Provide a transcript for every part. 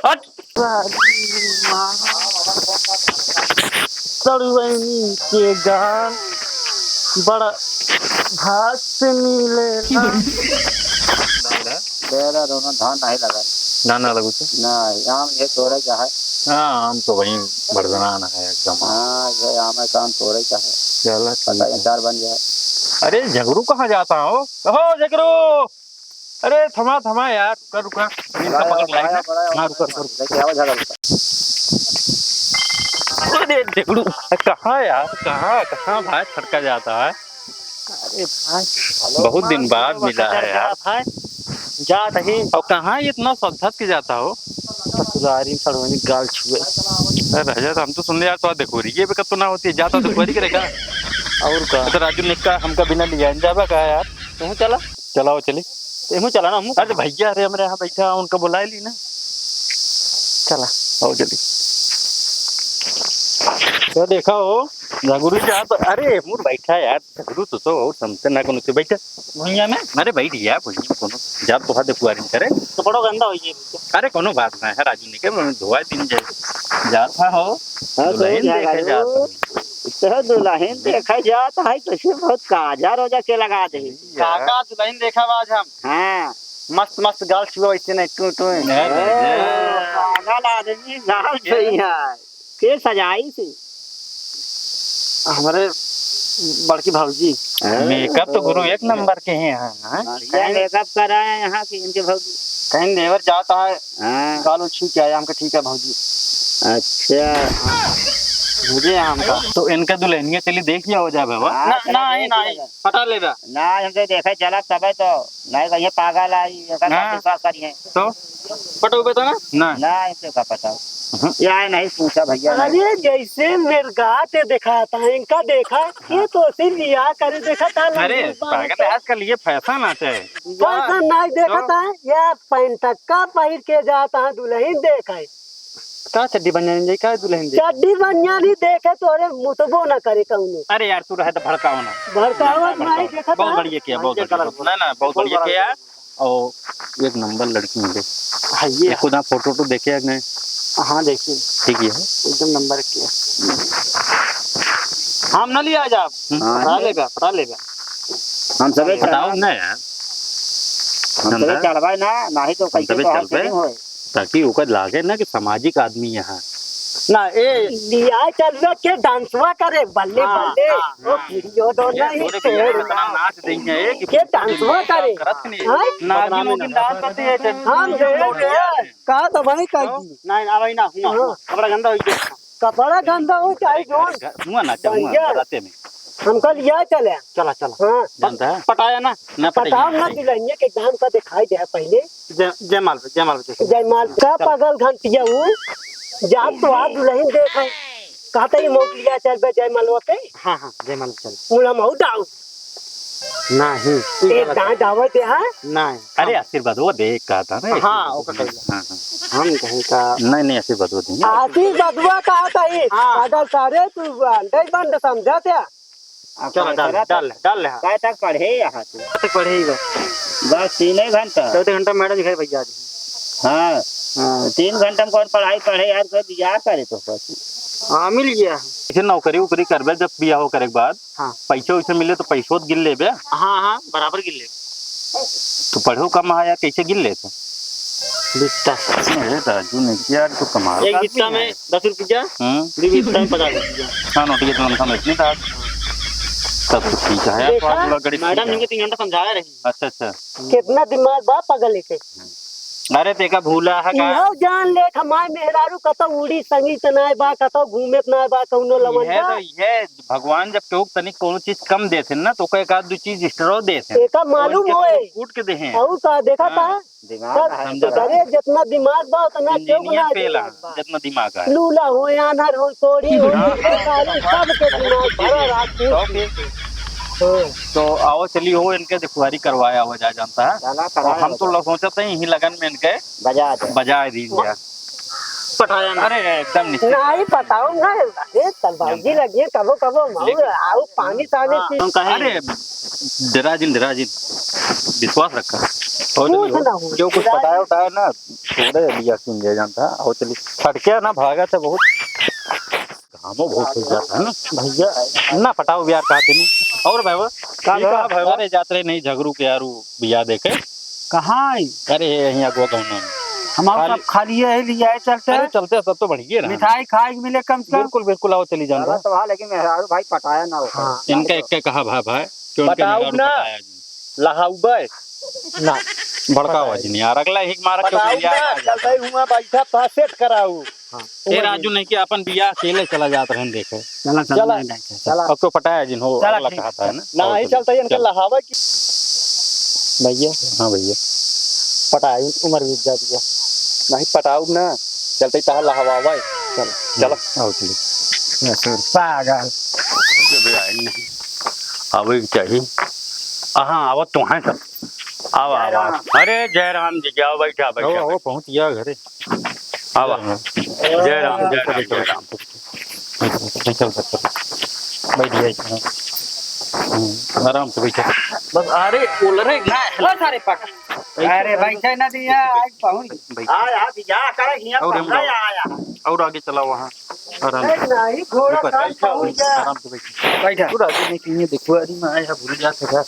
हट। सड़ुआनी के गाल बड़ा भाग से मिलेला। बेरा दोनों धान नहीं लगा ना लगू तो नहीं आम ये तोड़े क्या है। हाँ हम तो वहीं बरदनान है एकदम। हाँ ये आम है काम तोड़े क्या है। चलो पता है चार बन जाए। अरे झगड़ू कहाँ जाता हो झगड़ू। अरे थमा थमा यार रुका इनका पकड़ लाएगा। हाँ रुका लेके आओ झगड़ा। अरे झगड़ू कहाँ यार कहाँ भाई छटका जाता है। अरे भाई बहुत दिन बाद मिला है यार भाई जा रही और कहाँ इतना सद्धत के जाता हो। ससुरारी सड़ुआनी गाल छुए। अरे रजत हम तो सुन ले यार तो देखो ये भी कब तो ना होती है जाता तो कोई करेगा। और का तो राजू ने का हमका बिना लिया जाबा कहा यार तू चला चलाओ चली। तू चला ना हम अरे भैया अरे हमारे यहाँ बैठा उनका बुला ली ना। चला आओ जल्दी तो देखा हो झगड़ू जा तो अरे मुर बैठा यार झगड़ू तो और समझते ना कोनो से बैठा भैया में अरे बैठ गया भैया कोनो जब तो हाथ कुआरी करे तो बड़ो गंदा हो ये अरे कोनो बात ना है राजू ने के धोआ दिन जाए जाता हो दुल्हन देखे जाता तो दुल्हन देखा जाता है कैसे बहुत काजा रोजा के लगा दे। काका दुल्हन देखा आज हम हाँ मस्त मस्त गाल छुए वैसे नहीं टू टू पागल आदमी गाल छुई है के सजाई थी हमारे बड़की भाऊजी। मेकअप तो गुरु एक नंबर के हैं हाँ मेकअप कराए यहाँ की इनके भाजी कहीं देवर जाता है हाँ गाल छू के आया हमका ठीक है भाऊजी। अच्छा मुझे हमका तो इनका दुल्हनिया चली देख लिया हो जाए बाबा नहीं पता लेगा ना हमसे देखे चला तब तो नहीं कहीं पागल आई करिए तो पटो पे तो ना ना इसे का पता यार नहीं पूछा भैया अरे जैसे मिर्गाते दिखाता है इनका देखा ये तो सिर्फ लिया करे देखा था अरे पागल आजकल ये फैशन आता है फैशन नहीं देखा था या पैंटक्का पहिर के जाता है दुल्हन देखा है का चड्डी बन जाए का दुल्हन दे चड्डी बनिया नहीं देखे तो अरे मुतबो ना करे कहूँ अरे यार तू रहे तो भड़काओ ना भड़कावत नहीं देखा बहुत था बढ़िया किया बहुत बढ़िया ना बहुत बढ़िया किया और एक नंबर लड़की मिले ये खुदा फोटो तो देखे नहीं हाँ देखिए ठीक है एकदम नंबर किया हम ना लिया जा पता लेगा हम सबे बताओ ना यार हम सबे चलवाए ना ही तो कैसे चल पे ताकि ओकर लागे ना कि सामाजिक आदमी यहाँ ना ए लिया चलवे के डांसवा करे बल्ले बल्ले ओ वीडियो दोनों ही इतना नाच देंगे कि के डांसवा करे हाँ? नागिन वागिन डांस करते हैं हम का तो भाई कह दी नहीं आवाई ना कपड़ा गंदा हो गया कपड़ा गंदा हो चाहे जोन हुआ ना चलूंगा रास्ते में हमको लिया चले चला हाँ जानता है पटाया ना पटाव ना दिलाइए के धान का दिखाई दे पहले जयमाल पे जयमाल का पागल घंटिया हूँ जाप तो आप दुल्हन देख है कहते ही मौक लिया चल बे जयमाल पे हाँ जयमाल चल मुला मऊ दाऊ नहीं एक दांत दावत है हाँ नहीं अरे आशीर्वाद वो देख कहा था ना हाँ ओके हम कहीं का नहीं आशीर्वाद वो देंगे आशीर्वादवा कहा था ये पागल सारे तू अंडे बंद समझा था चलो डाल ले काय तक पढ़े यहाँ से तक पढ़ेगा बस 3 घंटा 4 घंटा मैडम घर भैया हाँ 3 घंटा में कौन पढ़ाई पढ़े यार कोई बियाह करे तो हाँ मिल गया इसे नौकरी उकरी करबे जब बिया हो करे के बाद हाँ पैसे वैसे मिले तो पैसों गिन लेबे हाँ बराबर गिर ले तो पढ़ो कम आया कैसे गिन ले तो बिस्ता राजू ने किया तो कमाल एक बिस्ता में 10 रुपया 2 बिस्ता में 50 रुपया हाँ नोट के तो हम इतने था तब तो ठीक है यार थोड़ा गणित मैडम ने 3 घंटा समझाया रही अच्छा कितना दिमाग बा पागल के अरे देखा भूला है का इहो जान ले हमार मेहरारू कतो उड़ी संगी तनाय बा कतो घूमे तनाय बा कौनो लमन ये बा तो ये भगवान जब केहू तनिक कोनो चीज कम देथे ना तो एक आध दो चीज एक्स्ट्रा देथे एका मालूम होए कूट के देहे और का देखा था दिमाग अरे जितना दिमाग बा उतना क्यों बना पेला जितना दिमाग है लूला हो अनहर हो कोड़ी हो सब के दिमाग भरा रात तो आओ चली हो इनके दिखवारी करवाया हो जाए जानता है और हम तो सोचते हैं यही लगन में इनके बजा बजा दी पटाया ना। अरे एकदम निश्चित। नहीं बताऊंगा। अरे तलबाजी लगी कबो कबो माऊ आओ पानी ताने की हम कहे अरे डराजिन विश्वास रखा हो कुछ चलिए ना हो। जो कुछ पटाया उठाया ना थोड़े लिया सुन ले जानता हो चलिए फटके ना भागा तो बहुत घामो बहुत हो जाता है ना भैया ना पटाओ बियार कहते नहीं और भाई का अरे जाते नहीं झगड़ू के यारू बिया देखे कहाँ है? अरे यहाँ गो गाँव में हमारा सब खाली है लिया है चलते अरे हैं चलते सब तो बढ़िया रहा मिठाई खाए के मिले कम से कम। बिल्कुल बिल्कुल आओ चली जाना तो हाँ, लेकिन मेहरारू भाई पटाया ना हो। हाँ इनका एक कहा भाई क्यों उनके बताओ निगाह में ना। पटाया जी। लहाउबे ना भड़का हुआ जी नहीं यार अगला एक मारा क्यों बताओ लिया ना, चलते हुआ बैठा पासेट कराऊ। ये राजू नहीं कि अपन बिया अकेले चला जाते हैं देखे चला चला। चला अब तो पटाया जिन हो चला अगला ठीक कहा था ना ना ही चलते इनके लहावे की भैया हाँ भैया पटाई उम्र बीत जाती है। नहीं पटाऊ ना चलते ताहा लहवावे। चल चलो आओ चलिए पागल। अब चाहिए हाँ आवत तो हैं सब आओ आओ अरे जय राम जी क्या बैठा बैठा वो पहुंच गया घरे आओ जय राम जय राम चल सकते बैठ आराम से बैठे बस अरे बोल रहे ना हेलो सारे पट। अरे बैठे ना दिया आज पहुंच आया बिया करे हिया और पकड़ा आया। और आगे चला वहाँ आराम से नहीं घोड़ा कान पहुंच गया। आराम से बैठे बैठा पूरा आगे नहीं पीने देखो अरे मैं आया भूल जाते था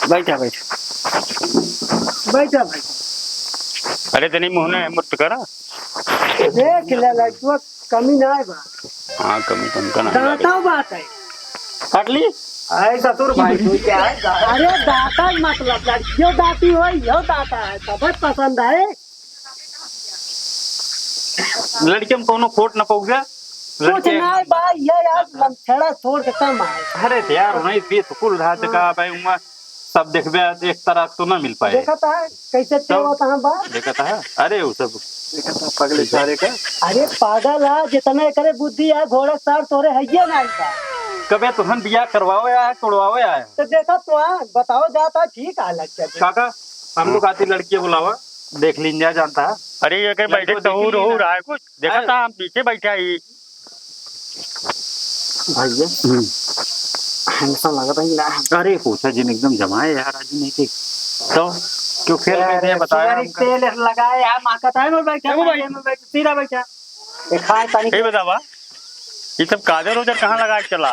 बैठा बैठा बैठा भाई अरे तेरी मुँह ने मुक्त करा देख ले लड़कुआ कमी ना है बा हाँ कमी कम का ना दाता बात है। काट ली अरे ससुर भाई तू क्या है? अरे दाता मतलब लड़कियों दाती हो यो दाता है सब पसंद है। लड़के में कोनो खोट न पहुंच गया कुछ ना है बा ये यार लमछड़ा छोड़ के कम आए। अरे यार नहीं बिल्कुल रात का भाई उमा सब देखबे एक तरह तो ना मिल पाए देखा था कैसे तेवा तहां बा। देखा था अरे वो सब पगले सारे का अरे पागल है जितना करे बुद्धि है घोड़ा सार तोरे है ये नहीं था। कबे तुहन बिया करवाओ या तोड़वाओ या तो देखा तो बताओ जाता ठीक है लग जाए। काका हम लोग आती लड़की बुलावा देख लीजिए जानता है अरे ये कर बैठे तो हो रहा है कुछ देखा था हम पीछे बैठा ही भैया हैंडसम लगता है ना। अरे पूछा जिन एकदम जमाए यार आज नहीं थी तो क्यों खेल रहे थे बताया तेल लगाए यार माँ का टाइम में बैठा सीधा बैठा दिखाए तानी ये बतावा ये सब काजर उजर कहाँ लगा के चला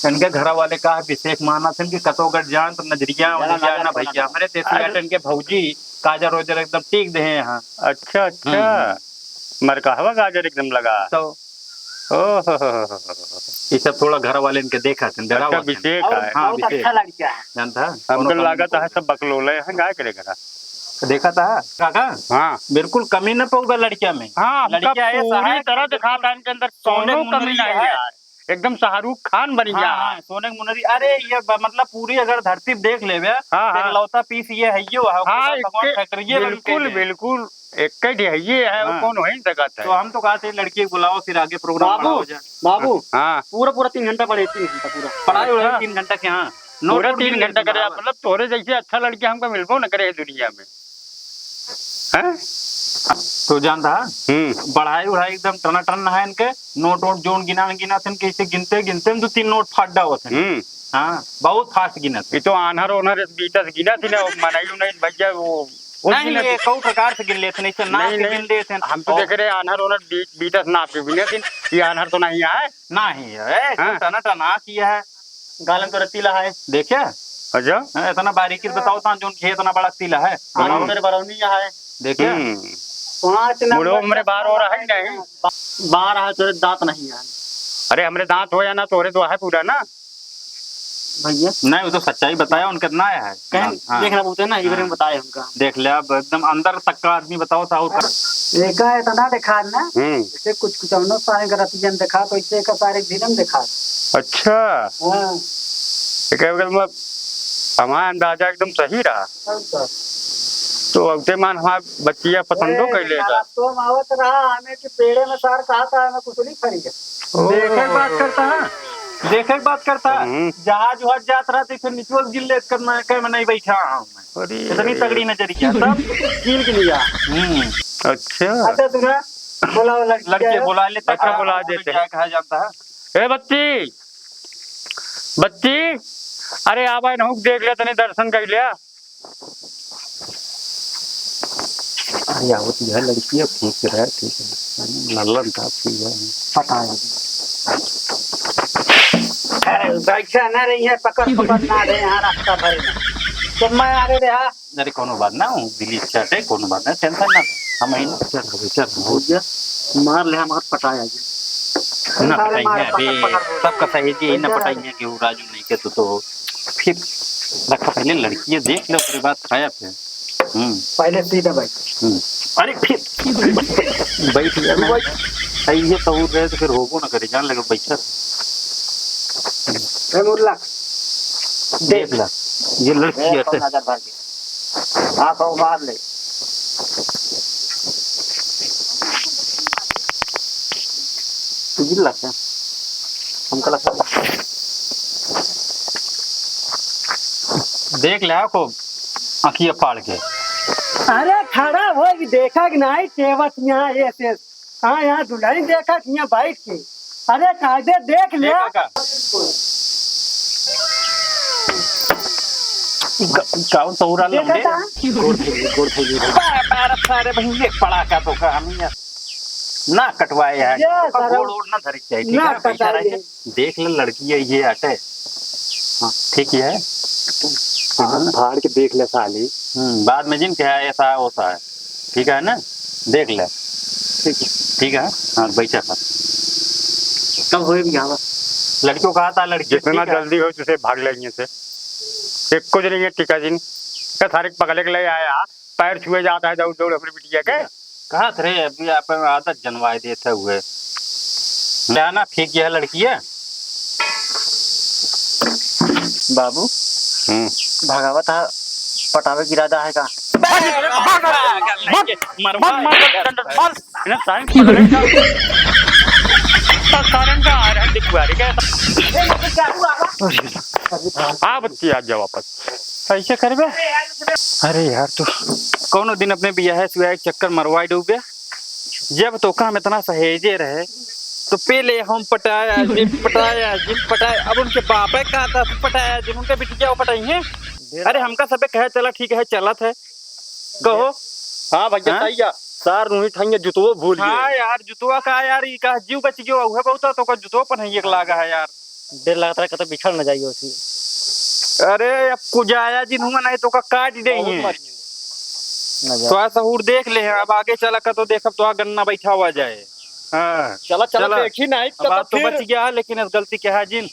इनके घर वाले का विशेष माना था कि कतोगढ़ जान तो नजरिया ना भैया हमारे तेसी इनके भौजी काजर रोजर एकदम टीक दे यहाँ अच्छा अच्छा मर कहवा गाजर एकदम लगा तो ओह ये सब थोड़ा घर वाले इनके देखा थे डरा अच्छा हुआ था। विशेष और है हाँ, बहुत विशेष। अच्छा लड़का है। जानता है हमको लागत है सब बकलोले हैं गाय करेगा देखा था काका हाँ बिल्कुल कमी न पऊगा लड़किया में हाँ हमका लड़कियां ऐसा पूरी है तरह दिखाता है इनके अंदर सोनो कमी नहीं है एकदम शाहरुख खान बन गया हाँ, हाँ, सोने की मुनरी अरे ये मतलब पूरी अगर धरती देख ले हाँ। लौता पीस ये है यो है हाँ भगवान फैक्ट्री ये बन के बिल्कुल है। बिल्कुल एक ये है वो हाँ। कौन वही जगत तो है हम तो कहते हैं लड़की को बुलाओ फिर आगे प्रोग्राम बाबू हो जाए बाबू हाँ पूरा पूरा 3 घंटा पढ़े 3 घंटा पूरा पढ़ाई हो अच्छा। 3 घंटा के हाँ पूरा नोट 3 घंटा करे मतलब तोरे जैसे अच्छा लड़की हमको मिलबो न करे दुनिया में हैं तो जानता पढ़ाई उढ़ाई एकदम टना टन है इनके नोट वोट जोन गिना थे कैसे गिनते गिनते में 2-3 नोट फाट डाओ थे हाँ बहुत फास्ट गिना थे ये तो आनहर ओनहर बीतस गिना थी ना मनाई नहीं भैया वो नहीं ये कई प्रकार से गिन लेते नहीं ना नहीं, गिन लेते हैं हम तो देख रहे आनहर ओनहर बीतस नाप के बिना दिन ये आनहर तो नहीं है नहीं है हाँ। टना टना किया है गालन तो रतीला है देखे अच्छा इतना बारीकी से बताओ था जोन खेत इतना बड़ा तीला है मेरे बरौनी यहाँ है। देखे 5 मुड़ो हमरे बार हो रहा है नहीं 12 है तेरे दांत नहीं है अरे हमरे दांत हो या ना तोरे तो है पूरा ना भैया। नहीं वो तो सच्चाई बताया उनका ना है कहीं हाँ। देखना बोलते हैं ना इधर में बताए हमका देख ले अब एकदम अंदर तक का आदमी बताओ था देखा है इतना दिखा ना हम्म जैसे कुछ कुछ अन्य सारे गलतियां दिखा तो इससे का सारे दिन दिखा। अच्छा हाँ ये क्या मतलब हमारा अंदाजा एकदम सही रहा तो अगते मान हमारे बच्चिया पसंदो कर लेगा तो आवत रहा हमें कि पेड़े में सार कहा था हमें कुछ नहीं खरीदे देखे बात करता है देखे की बात करता जहाज वहाज जात रहा तो फिर निचोल गिर ले करना कह मैं नहीं बैठा हूँ मैं अरे इतनी तगड़ी नजरिया सब कील के लिया अच्छा अच्छा तुम्हें बोला लड़के बुला लेते अच्छा, बुला देते हैं। कहा जाता है ए बच्ची बच्ची अरे आवा नहुक देख ले तने दर्शन कर लिया अरे आवत यह लड़की है ठीक है ठीक है लल्लन था ठीक है पता है बैठा ना रही है पकड़ पकड़ ना रहे यहाँ रास्ता भरे ना जब मैं आ रहे रहा अरे कोनो बात ना हूँ दिल्ली शर्ट है कोनो बात ना टेंशन ना हम ही चल हो गया मार ले हम पटाया जी ना पटाइए अभी सबका सही जी ना पटाइए कि वो राजू नहीं के तो फिर रखा पहले लड़की देख लो उसके बाद खाया फिर पहले सीधा बैठ अरे फिर बैठ गया सही है तो रहे तो फिर होगो ना करे जान लगे बैठा मुल्ला देख ला ये लड़की है नजर भर के हाँ तो मार ले तुझे लगता है हमको लगता देख ले को आँखिया फाड़ के अरे खड़ा हो कि देखा कि नहीं टेवत यहाँ ऐसे हाँ यहाँ दुल्हन देखा कि यहाँ बैठ के अरे कायदे देख ले चावल सहुरा देखा लंबे था पैर सारे भैया पड़ा का तो का हम ना कटवाए है ये सारा- गोड़ ओड़ ना धरी चाहिए ठीक ना है पैसा कटाए। रहे देख ले लड़की है ये हटे हाँ ठीक है फाड़ के देख ले साली बाद में जिन क्या है ऐसा है वैसा है ठीक है ना देख ले ठीक है हाँ बैठा था कब होए भी यहाँ लड़कियों कहा था लड़की जितना ठीक है। जल्दी हो तुझे भाग लेंगे से एक कुछ नहीं है टीका जी का थारिक पकड़े के लिए आया पैर छुए जाता है दौड़ दौड़ अपनी बिटिया के कहा थे अभी आप आदत जनवाए देते हुए क्या ना ठीक यह लड़की है बाबू भगावा था पटावे की इरादा है का हाँ बच्ची आज जा वापस ऐसे करबे अरे यार तू कौनो दिन अपने बियाह से चक्कर मरवाई डूबे जब तो काम इतना सहेजे रहे तो पहले हम पटाया जिन पटाया अब उनके बापे कहा था पटाया जिन उनके बिटिया पटाई है अरे हमका सबे कहे चला ठीक है चलत है कहो हाँ भैया हाँ? सही है सार नुही ठाइए जुतवो भूल गए हाँ यार जुतवा का यार ई का जीव बच गयो है बहुत तो का जुतवा पर नहीं एक लागा है यार देर लगता है कतो बिछड़ न जाइए उसी अरे अब कुजाया जिन हुआ नहीं तो का काट देंगे तो ऐसा हूर देख ले अब आगे चला कर तो देखब तो गन्ना बैठा हुआ जाए हाँ चला चला चला। देखी नहीं अब बात तो बच गया लेकिन इस गलती क्या है जिन